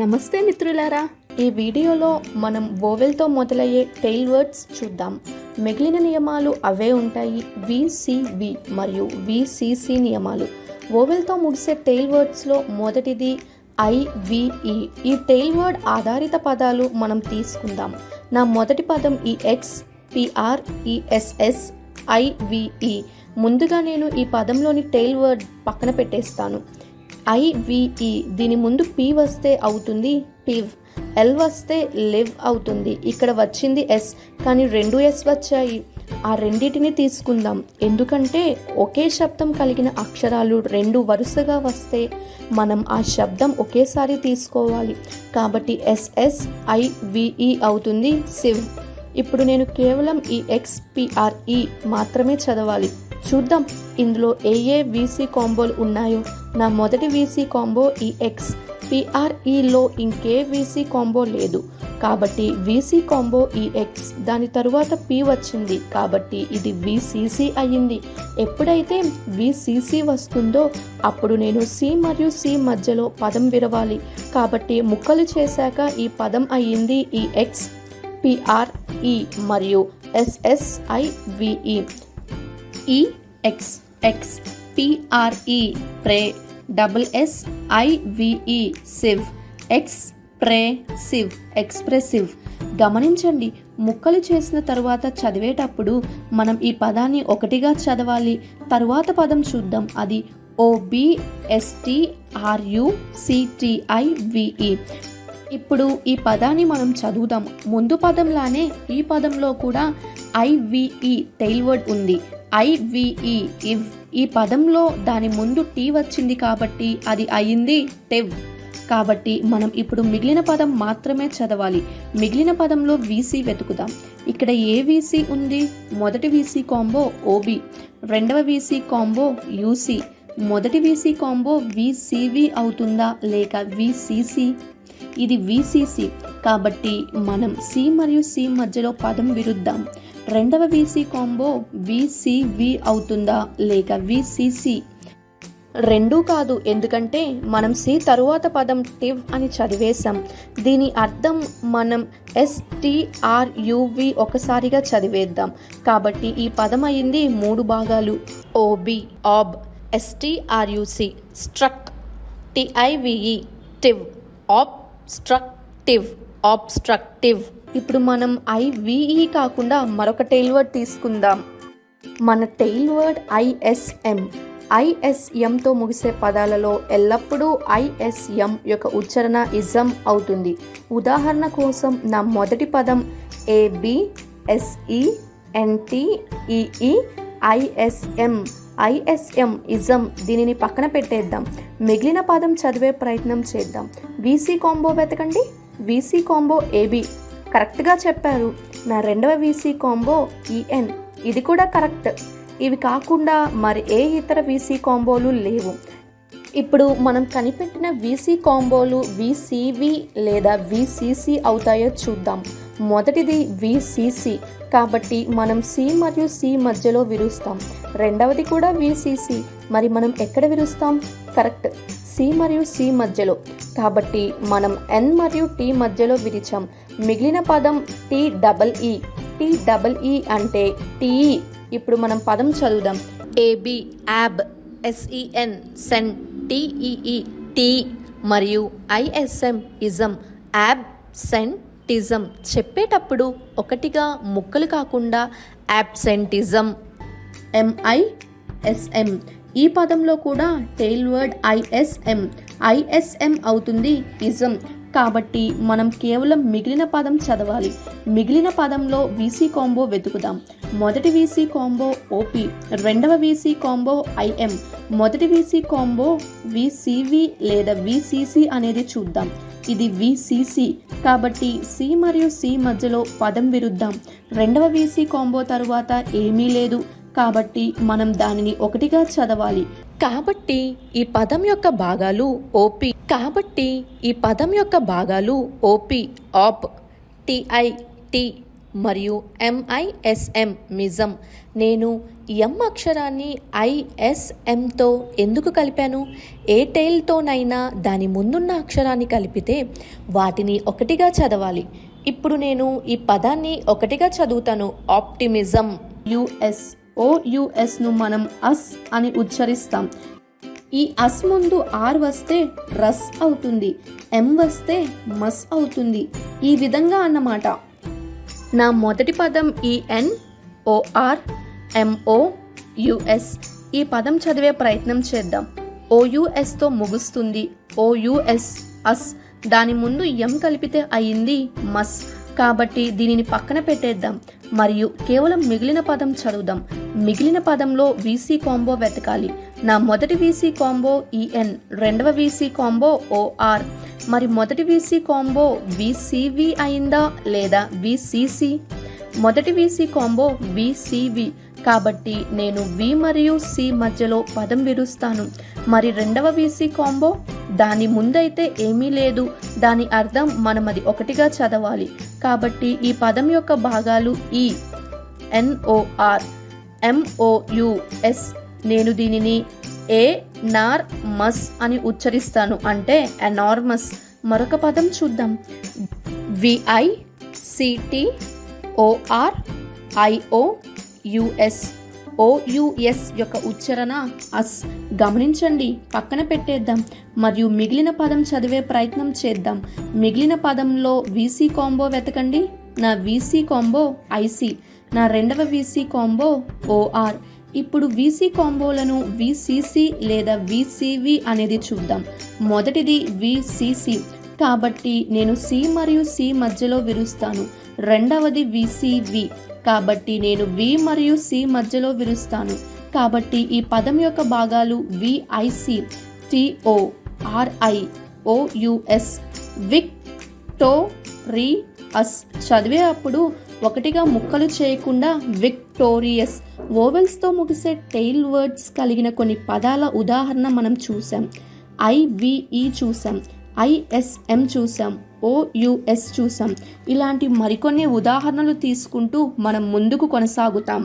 నమస్తే మిత్రులారా, ఈ వీడియోలో మనం వోవెల్తో మొదలయ్యే టెయిల్ వర్డ్స్ చూద్దాం. మిగిలిన నియమాలు అవే ఉంటాయి. విసివి మరియు విసిసి నియమాలు. వోవెల్తో ముగిసే టెయిల్ వర్డ్స్లో మొదటిది ఐవిఈ. ఈ టెయిల్ వర్డ్ ఆధారిత పదాలు మనం తీసుకుందాం. నా మొదటి పదం ఈఎక్స్, పిఆర్, ఈఎస్ఎస్, ఐవిఈ. ముందుగా నేను ఈ పదంలోని టెయిల్ వర్డ్ పక్కన పెట్టేస్తాను. ఐవిఈ, దీని ముందు పి వస్తే అవుతుంది పివ్, ఎల్ వస్తే లివ్ అవుతుంది. ఇక్కడ వచ్చింది ఎస్, కానీ 2 ఎస్ వచ్చాయి. ఆ రెండింటిని తీసుకుందాం, ఎందుకంటే ఒకే శబ్దం కలిగిన అక్షరాలు 2 వరుసగా వస్తే మనం ఆ శబ్దం ఒకేసారి తీసుకోవాలి. కాబట్టి ఎస్ఎస్ఐవిఈ అవుతుంది సివ్. ఇప్పుడు నేను కేవలం ఈ ఎక్స్పిఆర్ఈ మాత్రమే చదవాలి. చూద్దాం ఇందులో ఏ వీసీ కాంబోలు ఉన్నాయో. నా మొదటి వీసీ కాంబో ఈ ఎక్స్. పిఆర్ఈలో ఇంకే వీసీ కాంబో లేదు, కాబట్టి వీసీ కాంబో ఈ ఎక్స్. దాని తరువాత పి వచ్చింది, కాబట్టి ఇది విసిసి అయ్యింది. ఎప్పుడైతే విసిసి వస్తుందో అప్పుడు నేను సి మరియు సి మధ్యలో పదం విరవాలి. కాబట్టి ముక్కలు చేశాక ఈ పదం అయ్యింది ఈ ఎక్స్, పిఆర్ఈ మరియు ఎస్ఎస్ఐవిఈ. ఈ ఎక్స్ ఎక్స్, పిఆర్ఈ ప్రే, డబుల్ ఎస్ ఐవిఈ సివ్, ఎక్స్ ప్రే సివ్, ఎక్స్ప్రెసివ్. గమనించండి, ముక్కలు చేసిన తరువాత చదివేటప్పుడు మనం ఈ పదాన్ని ఒకటిగా చదవాలి. తరువాత పదం చూద్దాం, అది OBSTRUCTIVE. ఇప్పుడు ఈ పదాన్ని మనం చదువుదాం. ముందు పదంలానే ఈ పదంలో కూడా ఐవిఈ టెయిల్ వర్డ్ ఉంది. ఐవిఈ ఇవ్. ఈ పదంలో దాని ముందు టీ వచ్చింది కాబట్టి అది అయింది టెవ్. కాబట్టి మనం ఇప్పుడు మిగిలిన పదం మాత్రమే చదవాలి. మిగిలిన పదంలో వీసీ వెతుకుదాం. ఇక్కడ ఏ వీసీ ఉంది? మొదటి వీసీ కాంబో ఓబి, రెండవ వీసీ కాంబో యూసీ. మొదటి వీసీ కాంబో విసివి అవుతుందా లేక విసిసి? ఇది విసిసి, కాబట్టి మనం సి మరియు సి మధ్యలో పదం విరుద్దాం. రెండవ వీసీ కాంబో విసివి అవుతుందా లేక విసిసి? రెండూ కాదు, ఎందుకంటే మనం సి తరువాత పదం టివ్ అని చదివేశాం. దీని అర్థం మనం STRUV ఒకసారిగా చదివేద్దాం. కాబట్టి ఈ పదం అయింది 3 భాగాలు. OB ob, STRUC struc, TIVE tive, obstructive obstructive. ఇప్పుడు మనం ఐవిఈ కాకుండా మరొక టెయిల్ వర్డ్ తీసుకుందాం. మన టెయిల్ వర్డ్ ఐఎస్ఎం. ఐఎస్ఎంతో ముగిసే పదాలలో ఎల్లప్పుడూ ఐఎస్ఎం యొక్క ఉచ్చారణ ఇజం అవుతుంది. ఉదాహరణ కోసం నా మొదటి పదం ABSENTEE ఐఎస్ఎం. ISM ism. దీనిని పక్కన పెట్టేద్దాం. మిగిలిన పదం చదివే ప్రయత్నం చేద్దాం. వీసీ కాంబో వెతకండి. వీసీ కాంబో ఏబి, కరెక్ట్గా చెప్పారు. నా రెండవ వీసీ కాంబో ఈఎన్, ఇది కూడా కరెక్ట్. ఇవి కాకుండా మరి ఏ ఇతర వీసీ కాంబోలు లేవు. ఇప్పుడు మనం కనిపెట్టిన వీసీ కాంబోలు విసివి లేదా విసిసి అవుతాయో చూద్దాం. మొదటిది విసిసి, కాబట్టి మనం సి మరియు సి మధ్యలో విరుస్తాం. రెండవది కూడా విసిసి, మరి మనం ఎక్కడ విరుస్తాం? కరెక్ట్, సి మరియు సి మధ్యలో. కాబట్టి మనం ఎన్ మరియు టీ మధ్యలో విరిచాం. మిగిలిన పదం TEE. TEE అంటే టీఈ. ఇప్పుడు మనం పదం చదువుదాం. A B ab, SEN sen, TEE tee మరియు ISM ఇజం, యాబ్సెంటిజం. చెప్పేటప్పుడు ఒకటిగా ముక్కలు కాకుండా యాబ్సెంటిజం, MISM. ఈ పదంలో కూడా టెయిల్ వర్డ్ ఐఎస్ఎం అవుతుంది ఇజం. కాబట్టి మనం కేవలం మిగిలిన పదం చదవాలి. మిగిలిన పదంలో వీసీ కాంబో వెతుకుదాం. మొదటి వీసీ కాంబో ఓపి, రెండవ వీసీ కాంబో ఐఎం. మొదటి వీసీ కాంబో విసివి లేదా విసిసి అనేది చూద్దాం. ఇది విసిసి, కాబట్టి సి మరియు సి మధ్యలో పదం విరుద్దాం. రెండవ వీసీ కాంబో తరువాత ఏమీ లేదు, కాబట్టి మనం దానిని ఒకటిగా చదవాలి. కాబట్టి ఈ పదం యొక్క భాగాలు ఓపి. ఆప్, TI టీ, మరియు MISM మిజం. నేను ఎం అక్షరాన్ని ISMతో ఎందుకు కలిపాను? ఏ టైల్తోనైనా దాని ముందున్న అక్షరాన్ని కలిపితే వాటిని ఒకటిగా చదవాలి. ఇప్పుడు నేను ఈ పదాన్ని ఒకటిగా చదువుతాను. ఆప్టిమిజం. OUSను మనం అస్ అని ఉచ్చరిస్తాం. ఈ అస్ ముందు ఆర్ వస్తే రస్ అవుతుంది, ఎం వస్తే మస్ అవుతుంది. ఈ విధంగా అన్నమాట. నా మొదటి పదం ENORMOUS. ఈ పదం చదివే ప్రయత్నం చేద్దాం. OUSతో ముగుస్తుంది. OUS అస్. దాని ముందు ఎం కలిపితే అయింది మస్. కాబట్టి దీనిని పక్కన పెట్టేద్దాం మరియు కేవలం మిగిలిన పదం చదువుదాం. మిగిలిన పదంలో VC కాంబో వెతకాలి. నా మొదటి VC కాంబో EN, రెండవ VC కాంబో OR. మరి మొదటి VC కాంబో VCV అయిందా లేదా VCC? మొదటి VC కాంబో VCV. కాబట్టి నేను V మరియు C మధ్యలో పదం విరుస్తాను. మరి రెండవ VC కాంబో దాని ముందైతే ఏమీ లేదు. దాని అర్థం మనం అది ఒకటిగా చదవాలి. కాబట్టి ఈ పదం యొక్క భాగాలు ENORMOUS. నేను దీనిని ఎనార్మస్ అని ఉచ్చరిస్తాను, అంటే ఎనార్మస్. మరొక పదం చూద్దాం. VICTORIOUS. OUS యొక్క ఉచ్చారణ అస్. గమనించండి, పక్కన పెట్టేద్దాం మరియు మిగిలిన పదం చదివే ప్రయత్నం చేద్దాం. మిగిలిన పదంలో VC కాంబో వెతకండి. నా VC కాంబో IC, నా రెండవ VC కాంబో OR. ఇప్పుడు VC కాంబోలను VCC లేదా VCV అనేది చూద్దాం. మొదటిది VCC, కాబట్టి నేను C మరియు C మధ్యలో విరుస్తాను. రెండవది VCV, కాబట్టి నేను V మరియు C మధ్యలో విరుస్తాను. కాబట్టి ఈ పదం యొక్క భాగాలు VICTORIOUS. విక్టోరియస్. చదివేటప్పుడు ఒకటిగా ముక్కలు చేయకుండా విక్టోరియస్. వోవెల్స్తో ముగిసే టెయిల్ వర్డ్స్ కలిగిన కొన్ని పదాల ఉదాహరణ మనం చూసాం. IVE చూసాం, ISM చూసాం, OUS చూసాం. ఇలాంటి మరికొన్ని ఉదాహరణలు తీసుకుంటూ మనం ముందుకు కొనసాగుతాం.